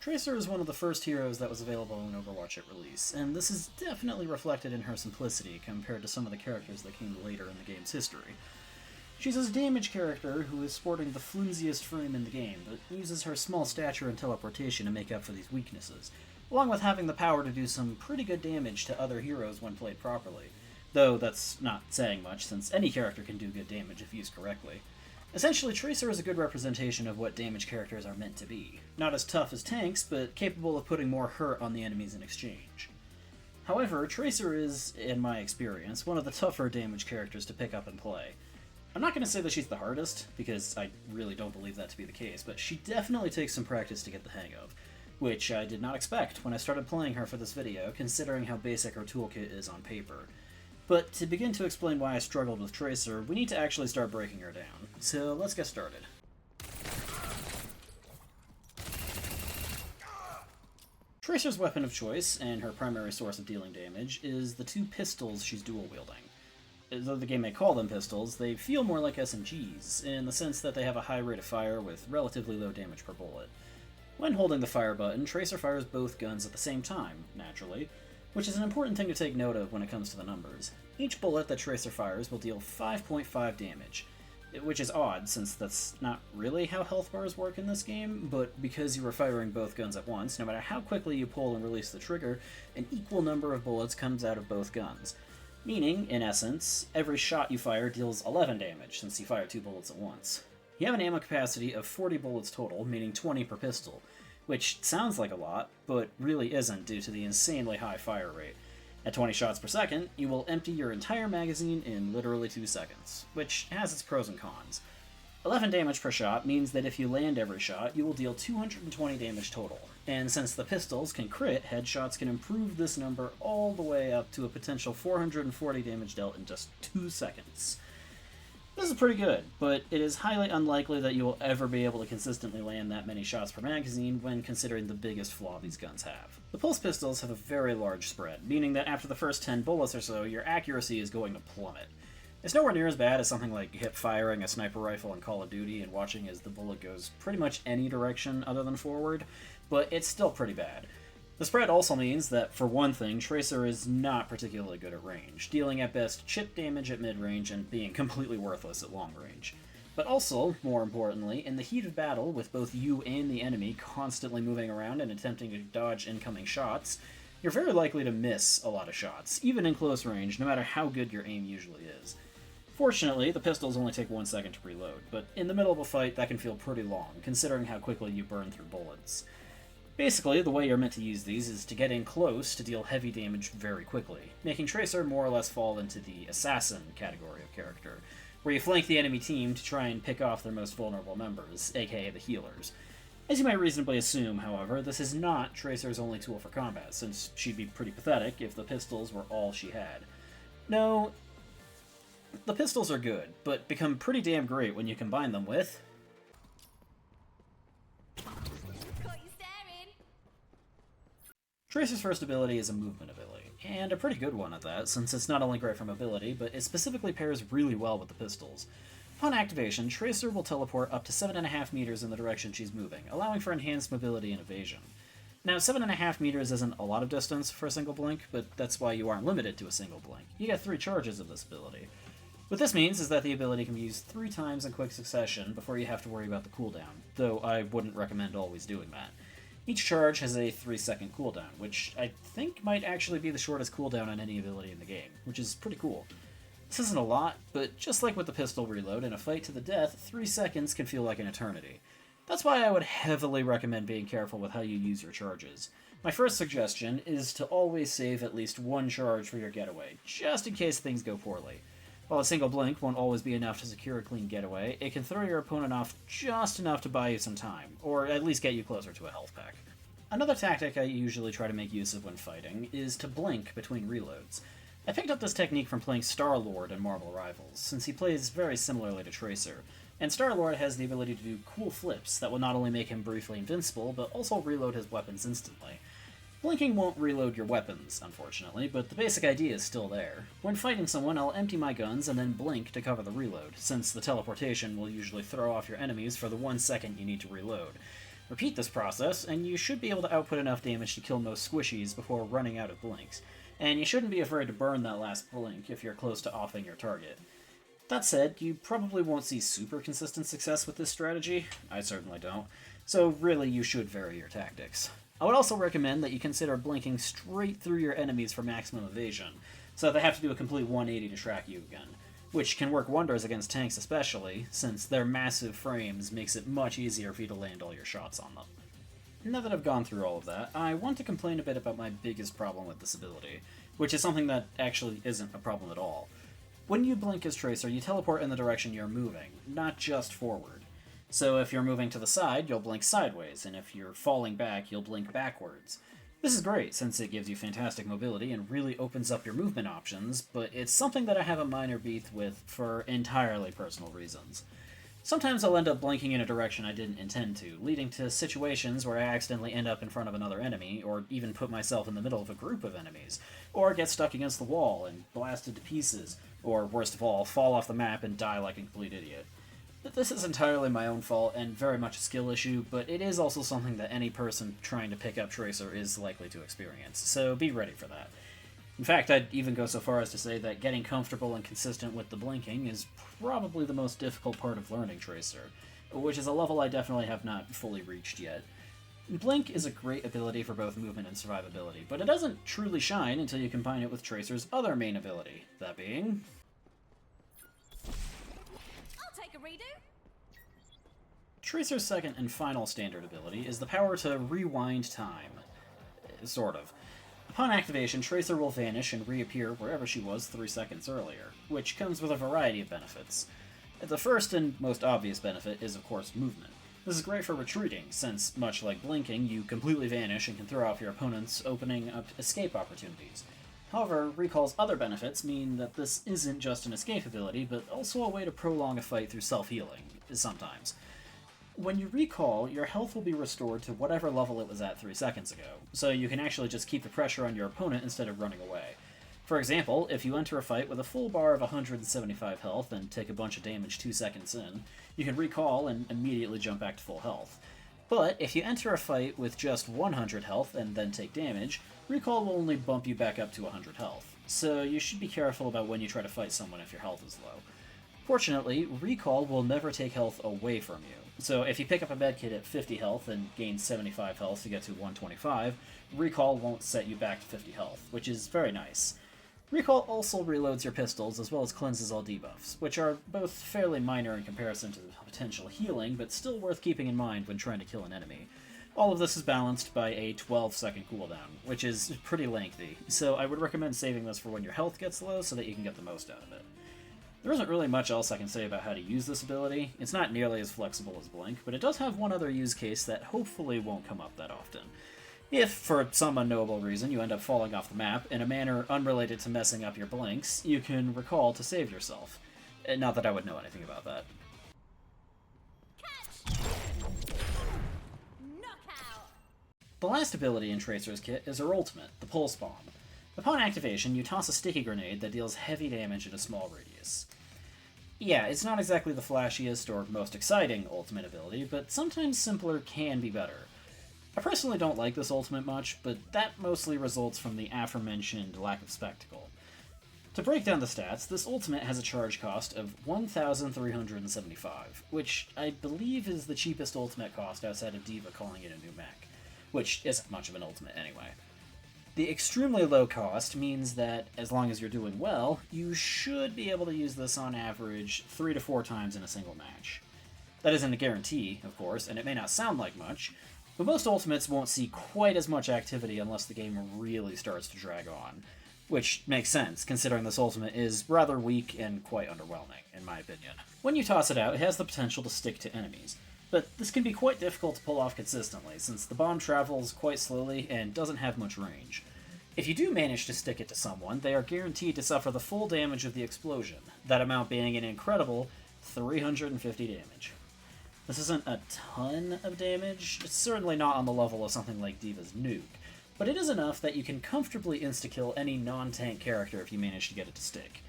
Tracer is one of the first heroes that was available in Overwatch at release, and this is definitely reflected in her simplicity compared to some of the characters that came later in the game's history. She's a damage character who is sporting the flimsiest frame in the game, but uses her small stature and teleportation to make up for these weaknesses, along with having the power to do some pretty good damage to other heroes when played properly. Though that's not saying much, since any character can do good damage if used correctly. Essentially, Tracer is a good representation of what damage characters are meant to be. Not as tough as tanks, but capable of putting more hurt on the enemies in exchange. However, Tracer is, in my experience, one of the tougher damage characters to pick up and play. I'm not going to say that she's the hardest, because I really don't believe that to be the case, but she definitely takes some practice to get the hang of, which I did not expect when I started playing her for this video, considering how basic her toolkit is on paper. But to begin to explain why I struggled with Tracer, we need to actually start breaking her down. So let's get started. Tracer's weapon of choice, and her primary source of dealing damage, is the two pistols she's dual-wielding. Though the game may call them pistols, they feel more like SMGs, in the sense that they have a high rate of fire with relatively low damage per bullet. When holding the fire button, Tracer fires both guns at the same time, naturally, which is an important thing to take note of when it comes to the numbers. Each bullet that Tracer fires will deal 5.5 damage, which is odd since that's not really how health bars work in this game, but because you are firing both guns at once, no matter how quickly you pull and release the trigger, an equal number of bullets comes out of both guns. Meaning, in essence, every shot you fire deals 11 damage, since you fire 2 bullets at once. You have an ammo capacity of 40 bullets total, meaning 20 per pistol, which sounds like a lot, but really isn't due to the insanely high fire rate. At 20 shots per second, you will empty your entire magazine in literally 2 seconds, which has its pros and cons. 11 damage per shot means that if you land every shot, you will deal 220 damage total, and since the pistols can crit, headshots can improve this number all the way up to a potential 440 damage dealt in just 2 seconds. This is pretty good, but it is highly unlikely that you will ever be able to consistently land that many shots per magazine when considering the biggest flaw these guns have. The pulse pistols have a very large spread, meaning that after the first 10 bullets or so, your accuracy is going to plummet. It's nowhere near as bad as something like hip firing a sniper rifle in Call of Duty and watching as the bullet goes pretty much any direction other than forward, but it's still pretty bad. The spread also means that, for one thing, Tracer is not particularly good at range, dealing at best chip damage at mid-range and being completely worthless at long range. But also, more importantly, in the heat of battle, with both you and the enemy constantly moving around and attempting to dodge incoming shots, you're very likely to miss a lot of shots, even in close range, no matter how good your aim usually is. Fortunately, the pistols only take 1 second to reload, but in the middle of a fight that can feel pretty long, considering how quickly you burn through bullets. Basically, the way you're meant to use these is to get in close to deal heavy damage very quickly, making Tracer more or less fall into the assassin category of character, where you flank the enemy team to try and pick off their most vulnerable members, aka the healers. As you might reasonably assume, however, this is not Tracer's only tool for combat, since she'd be pretty pathetic if the pistols were all she had. No, the pistols are good, but become pretty damn great when you combine them with Tracer's first ability is a movement ability, and a pretty good one at that, since it's not only great for mobility, but it specifically pairs really well with the pistols. Upon activation, Tracer will teleport up to 7.5 meters in the direction she's moving, allowing for enhanced mobility and evasion. Now, 7.5 meters isn't a lot of distance for a single blink, but that's why you aren't limited to a single blink. You get 3 charges of this ability. What this means is that the ability can be used 3 times in quick succession before you have to worry about the cooldown, though I wouldn't recommend always doing that. Each charge has a 3-second cooldown, which I think might actually be the shortest cooldown on any ability in the game, which is pretty cool. This isn't a lot, but just like with the pistol reload, in a fight to the death, 3 seconds can feel like an eternity. That's why I would heavily recommend being careful with how you use your charges. My first suggestion is to always save at least 1 charge for your getaway, just in case things go poorly. While a single blink won't always be enough to secure a clean getaway, it can throw your opponent off just enough to buy you some time, or at least get you closer to a health pack. Another tactic I usually try to make use of when fighting is to blink between reloads. I picked up this technique from playing Star-Lord in Marvel Rivals, since he plays very similarly to Tracer, and Star-Lord has the ability to do cool flips that will not only make him briefly invincible, but also reload his weapons instantly. Blinking won't reload your weapons, unfortunately, but the basic idea is still there. When fighting someone, I'll empty my guns and then blink to cover the reload, since the teleportation will usually throw off your enemies for the 1 second you need to reload. Repeat this process, and you should be able to output enough damage to kill most squishies before running out of blinks. And you shouldn't be afraid to burn that last blink if you're close to offing your target. That said, you probably won't see super consistent success with this strategy. I certainly don't. So really, you should vary your tactics. I would also recommend that you consider blinking straight through your enemies for maximum evasion, so they have to do a complete 180 to track you again, which can work wonders against tanks especially, since their massive frames makes it much easier for you to land all your shots on them. Now that I've gone through all of that, I want to complain a bit about my biggest problem with this ability, which is something that actually isn't a problem at all. When you blink as Tracer, you teleport in the direction you're moving, not just forward. So if you're moving to the side, you'll blink sideways, and if you're falling back, you'll blink backwards. This is great, since it gives you fantastic mobility and really opens up your movement options, but it's something that I have a minor beef with for entirely personal reasons. Sometimes I'll end up blinking in a direction I didn't intend to, leading to situations where I accidentally end up in front of another enemy, or even put myself in the middle of a group of enemies, or get stuck against the wall and blasted to pieces, or worst of all, fall off the map and die like a complete idiot. This is entirely my own fault and very much a skill issue, but it is also something that any person trying to pick up Tracer is likely to experience, so be ready for that. In fact, I'd even go so far as to say that getting comfortable and consistent with the blinking is probably the most difficult part of learning Tracer, which is a level I definitely have not fully reached yet. Blink is a great ability for both movement and survivability, but it doesn't truly shine until you combine it with Tracer's other main ability, that being... I'll take a redo. Tracer's second and final standard ability is the power to rewind time. Sort of. Upon activation, Tracer will vanish and reappear wherever she was 3 seconds earlier, which comes with a variety of benefits. The first and most obvious benefit is, of course, movement. This is great for retreating, since, much like blinking, you completely vanish and can throw off your opponents, opening up escape opportunities. However, Recall's other benefits mean that this isn't just an escape ability, but also a way to prolong a fight through self-healing, sometimes. When you recall, your health will be restored to whatever level it was at 3 seconds ago, so you can actually just keep the pressure on your opponent instead of running away. For example, if you enter a fight with a full bar of 175 health and take a bunch of damage 2 seconds in, you can recall and immediately jump back to full health. But if you enter a fight with just 100 health and then take damage, recall will only bump you back up to 100 health, so you should be careful about when you try to fight someone if your health is low. Fortunately, recall will never take health away from you, so if you pick up a medkit at 50 health and gain 75 health to get to 125, recall won't set you back to 50 health, which is very nice. Recall also reloads your pistols as well as cleanses all debuffs, which are both fairly minor in comparison to the potential healing, but still worth keeping in mind when trying to kill an enemy. All of this is balanced by a 12-second cooldown, which is pretty lengthy, so I would recommend saving this for when your health gets low so that you can get the most out of it. There isn't really much else I can say about how to use this ability. It's not nearly as flexible as Blink, but it does have one other use case that hopefully won't come up that often. If, for some unknowable reason, you end up falling off the map in a manner unrelated to messing up your blinks, you can recall to save yourself. Not that I would know anything about that. Catch! Knockout! The last ability in Tracer's kit is her ultimate, the Pulse Bomb. Upon activation, you toss a sticky grenade that deals heavy damage at a small radius. Yeah, it's not exactly the flashiest or most exciting ultimate ability, but sometimes simpler can be better. I personally don't like this ultimate much, but that mostly results from the aforementioned lack of spectacle. To break down the stats, this ultimate has a charge cost of 1,375, which I believe is the cheapest ultimate cost outside of Diva calling it a new mech, which isn't much of an ultimate anyway. The extremely low cost means that, as long as you're doing well, you should be able to use this on average 3 to 4 times in a single match. That isn't a guarantee, of course, and it may not sound like much, but most ultimates won't see quite as much activity unless the game really starts to drag on, which makes sense, considering this ultimate is rather weak and quite underwhelming, in my opinion. When you toss it out, it has the potential to stick to enemies, but this can be quite difficult to pull off consistently, since the bomb travels quite slowly and doesn't have much range. If you do manage to stick it to someone, they are guaranteed to suffer the full damage of the explosion, that amount being an incredible 350 damage. This isn't a ton of damage, it's certainly not on the level of something like Diva's nuke, but it is enough that you can comfortably insta-kill any non-tank character if you manage to get it to stick.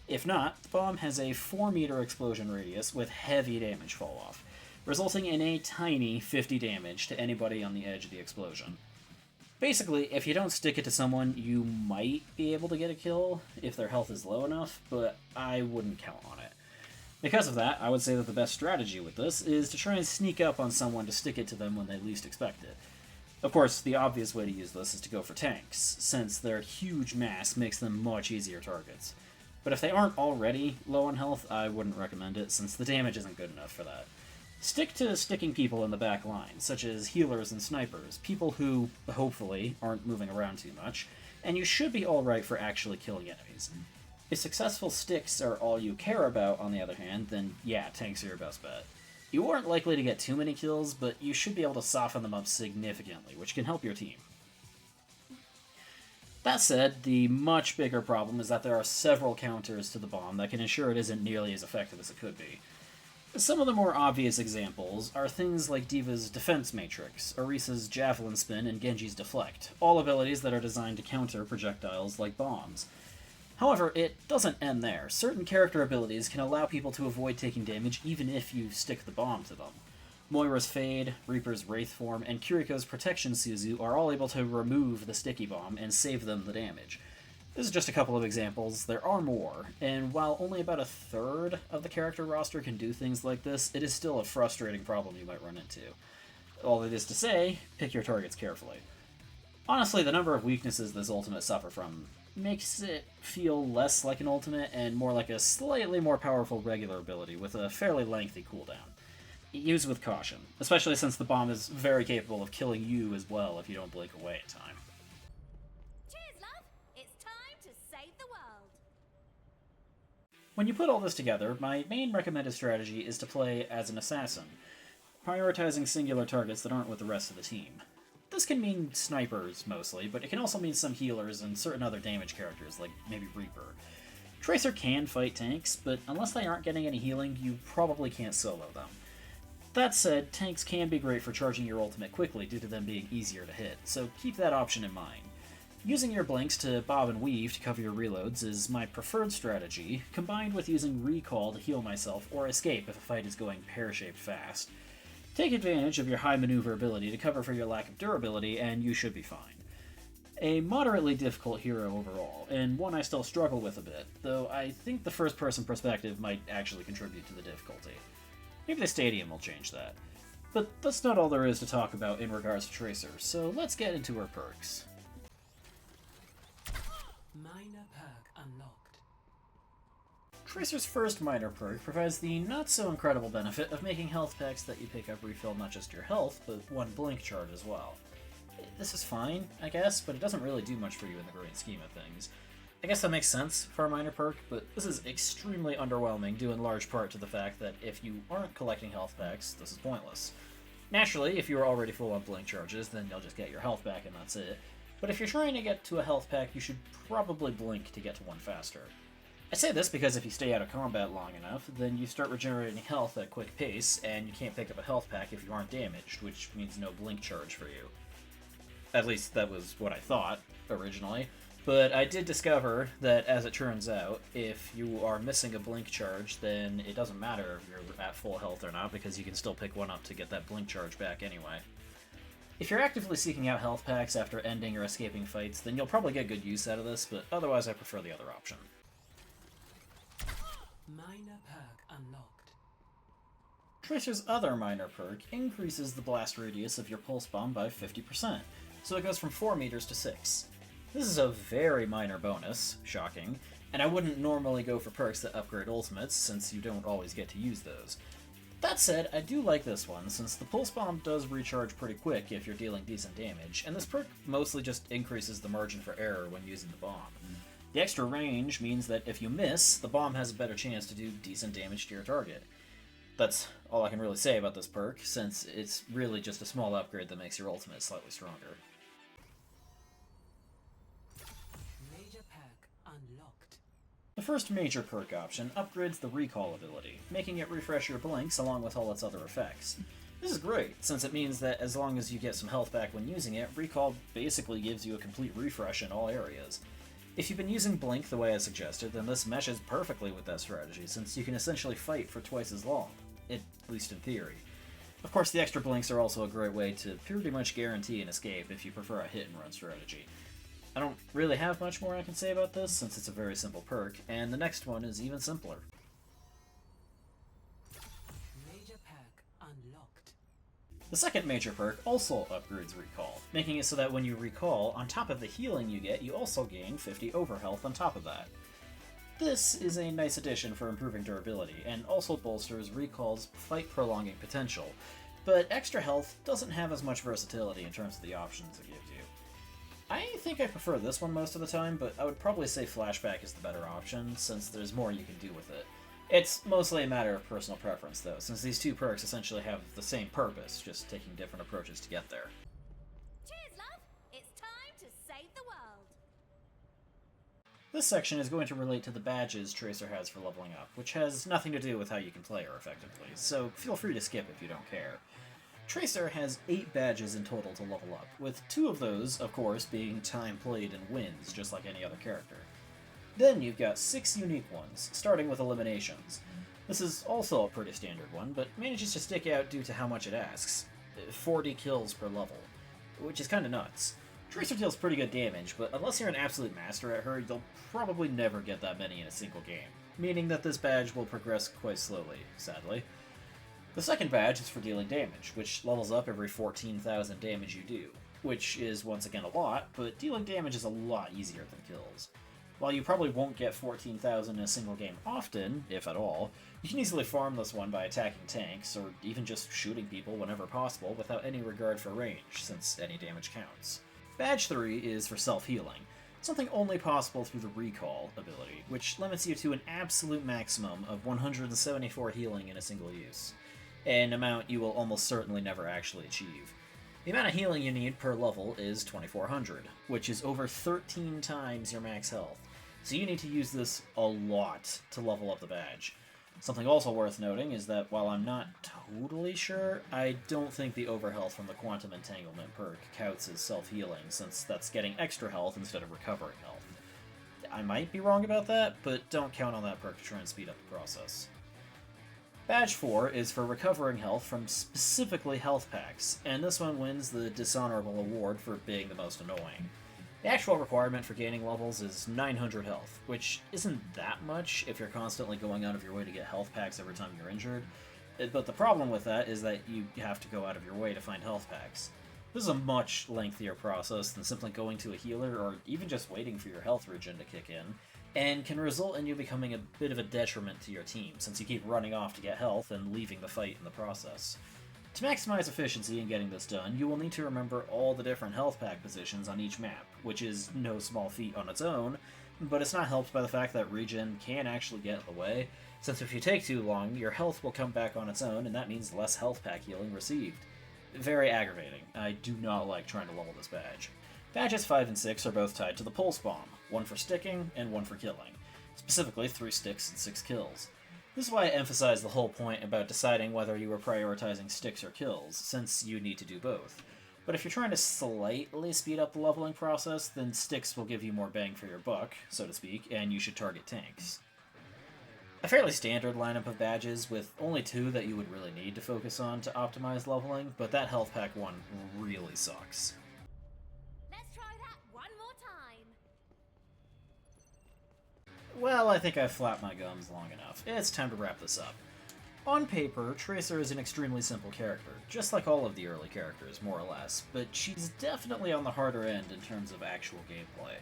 If not, the bomb has a 4-meter explosion radius with heavy damage fall-off, resulting in a tiny 50 damage to anybody on the edge of the explosion. Basically, if you don't stick it to someone, you might be able to get a kill if their health is low enough, but I wouldn't count on it. Because of that, I would say that the best strategy with this is to try and sneak up on someone to stick it to them when they least expect it. Of course, the obvious way to use this is to go for tanks, since their huge mass makes them much easier targets. But if they aren't already low on health, I wouldn't recommend it, since the damage isn't good enough for that. Stick to sticking people in the back line, such as healers and snipers, people who, hopefully, aren't moving around too much, and you should be alright for actually killing enemies. If successful sticks are all you care about, on the other hand, then yeah, tanks are your best bet. You aren't likely to get too many kills, but you should be able to soften them up significantly, which can help your team. That said, the much bigger problem is that there are several counters to the bomb that can ensure it isn't nearly as effective as it could be. Some of the more obvious examples are things like D.Va's Defense Matrix, Orisa's Javelin Spin, and Genji's Deflect, all abilities that are designed to counter projectiles like bombs. However, it doesn't end there. Certain character abilities can allow people to avoid taking damage even if you stick the bomb to them. Moira's Fade, Reaper's Wraith Form, and Kiriko's Protection Suzu are all able to remove the sticky bomb and save them the damage. This is just a couple of examples, there are more, and while only about a third of the character roster can do things like this, it is still a frustrating problem you might run into. All it is to say, pick your targets carefully. Honestly, the number of weaknesses this ultimate suffer from makes it feel less like an ultimate and more like a slightly more powerful regular ability with a fairly lengthy cooldown. Use with caution, especially since the bomb is very capable of killing you as well if you don't blink away in time. Cheers, love. It's time to save the world. When you put all this together, my main recommended strategy is to play as an assassin, prioritizing singular targets that aren't with the rest of the team. This can mean snipers, mostly, but it can also mean some healers and certain other damage characters, like maybe Reaper. Tracer can fight tanks, but unless they aren't getting any healing, you probably can't solo them. That said, tanks can be great for charging your ultimate quickly due to them being easier to hit, so keep that option in mind. Using your blinks to bob and weave to cover your reloads is my preferred strategy, combined with using recall to heal myself or escape if a fight is going pear-shaped fast. Take advantage of your high maneuverability to cover for your lack of durability, and you should be fine. A moderately difficult hero overall, and one I still struggle with a bit, though I think the first-person perspective might actually contribute to the difficulty. Maybe the Stadium will change that. But that's not all there is to talk about in regards to Tracer, so let's get into her perks. Minor perk unlocked. Tracer's first minor perk provides the not-so-incredible benefit of making health packs that you pick up refill not just your health, but one blink charge as well. This is fine, I guess, but it doesn't really do much for you in the great scheme of things. I guess that makes sense for a minor perk, but this is extremely underwhelming due in large part to the fact that if you aren't collecting health packs, this is pointless. Naturally, if you are already full on blink charges, then you'll just get your health back and that's it. But if you're trying to get to a health pack, you should probably blink to get to one faster. I say this because if you stay out of combat long enough, then you start regenerating health at a quick pace, and you can't pick up a health pack if you aren't damaged, which means no blink charge for you. At least that was what I thought, originally. But I did discover that, as it turns out, if you are missing a blink charge, then it doesn't matter if you're at full health or not, because you can still pick one up to get that blink charge back anyway. If you're actively seeking out health packs after ending or escaping fights, then you'll probably get good use out of this, but otherwise I prefer the other option. Minor perk unlocked. Tracer's other minor perk increases the blast radius of your pulse bomb by 50%, so it goes from 4 meters to 6. This is a very minor bonus, shocking, and I wouldn't normally go for perks that upgrade ultimates, since you don't always get to use those. That said, I do like this one, since the pulse bomb does recharge pretty quick if you're dealing decent damage, and this perk mostly just increases the margin for error when using the bomb. The extra range means that if you miss, the bomb has a better chance to do decent damage to your target. That's all I can really say about this perk, since it's really just a small upgrade that makes your ultimate slightly stronger. Major perk unlocked. The first major perk option upgrades the recall ability, making it refresh your blinks along with all its other effects. This is great, since it means that as long as you get some health back when using it, recall basically gives you a complete refresh in all areas. If you've been using blink the way I suggested, then this meshes perfectly with that strategy, since you can essentially fight for twice as long, at least in theory. Of course, the extra blinks are also a great way to pretty much guarantee an escape if you prefer a hit-and-run strategy. I don't really have much more I can say about this, since it's a very simple perk, and the next one is even simpler. Major pack unlocked. The second major perk also upgrades recall, making it so that when you recall, on top of the healing you get, you also gain 50 overhealth on top of that. This is a nice addition for improving durability, and also bolsters recall's fight-prolonging potential, but extra health doesn't have as much versatility in terms of the options it gives you. I think I prefer this one most of the time, but I would probably say Flashback is the better option, since there's more you can do with it. It's mostly a matter of personal preference, though, since these two perks essentially have the same purpose, just taking different approaches to get there. Cheers, love! It's time to save the world! This section is going to relate to the badges Tracer has for leveling up, which has nothing to do with how you can play her effectively, so feel free to skip if you don't care. Tracer has 8 badges in total to level up, with 2 of those, of course, being time played and wins, just like any other character. Then you've got 6 unique ones, starting with eliminations. This is also a pretty standard one, but manages to stick out due to how much it asks. 40 kills per level, which is kinda nuts. Tracer deals pretty good damage, but unless you're an absolute master at her, you'll probably never get that many in a single game, meaning that this badge will progress quite slowly, sadly. The second badge is for dealing damage, which levels up every 14,000 damage you do, which is once again a lot, but dealing damage is a lot easier than kills. While you probably won't get 14,000 in a single game often, if at all, you can easily farm this one by attacking tanks, or even just shooting people whenever possible without any regard for range, since any damage counts. Badge 3 is for self-healing, something only possible through the Recall ability, which limits you to an absolute maximum of 174 healing in a single use, an amount you will almost certainly never actually achieve. The amount of healing you need per level is 2400, which is over 13 times your max health, so you need to use this a lot to level up the badge. Something also worth noting is that while I'm not totally sure, I don't think the overhealth from the Quantum Entanglement perk counts as self-healing, since that's getting extra health instead of recovering health. I might be wrong about that, but don't count on that perk to try and speed up the process. Badge 4 is for recovering health from specifically health packs, and this one wins the Dishonorable Award for being the most annoying. The actual requirement for gaining levels is 900 health, which isn't that much if you're constantly going out of your way to get health packs every time you're injured, but the problem with that is that you have to go out of your way to find health packs. This is a much lengthier process than simply going to a healer or even just waiting for your health regen to kick in, and can result in you becoming a bit of a detriment to your team, since you keep running off to get health and leaving the fight in the process. To maximize efficiency in getting this done, you will need to remember all the different health pack positions on each map, which is no small feat on its own, but it's not helped by the fact that regen can actually get in the way, since if you take too long, your health will come back on its own, and that means less health pack healing received. Very aggravating. I do not like trying to level this badge. Badges 5 and 6 are both tied to the Pulse Bomb, one for sticking and one for killing. Specifically, 3 sticks and 6 kills. This is why I emphasize the whole point about deciding whether you are prioritizing sticks or kills, since you need to do both. But if you're trying to slightly speed up the leveling process, then sticks will give you more bang for your buck, so to speak, and you should target tanks. A fairly standard lineup of badges, with only 2 that you would really need to focus on to optimize leveling, but that health pack one really sucks. Let's try that one more time! Well, I think I've flapped my gums long enough. It's time to wrap this up. On paper, Tracer is an extremely simple character, just like all of the early characters, more or less, but she's definitely on the harder end in terms of actual gameplay.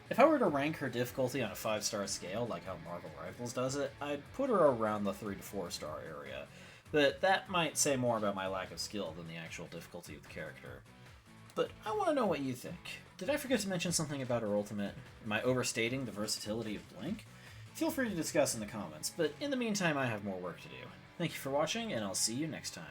If I were to rank her difficulty on a 5-star scale, like how Marvel Rivals does it, I'd put her around the 3 to 4-star area, but that might say more about my lack of skill than the actual difficulty of the character. But I want to know what you think. Did I forget to mention something about her ultimate? Am I overstating the versatility of Blink? Feel free to discuss in the comments, but in the meantime I have more work to do. Thank you for watching, and I'll see you next time.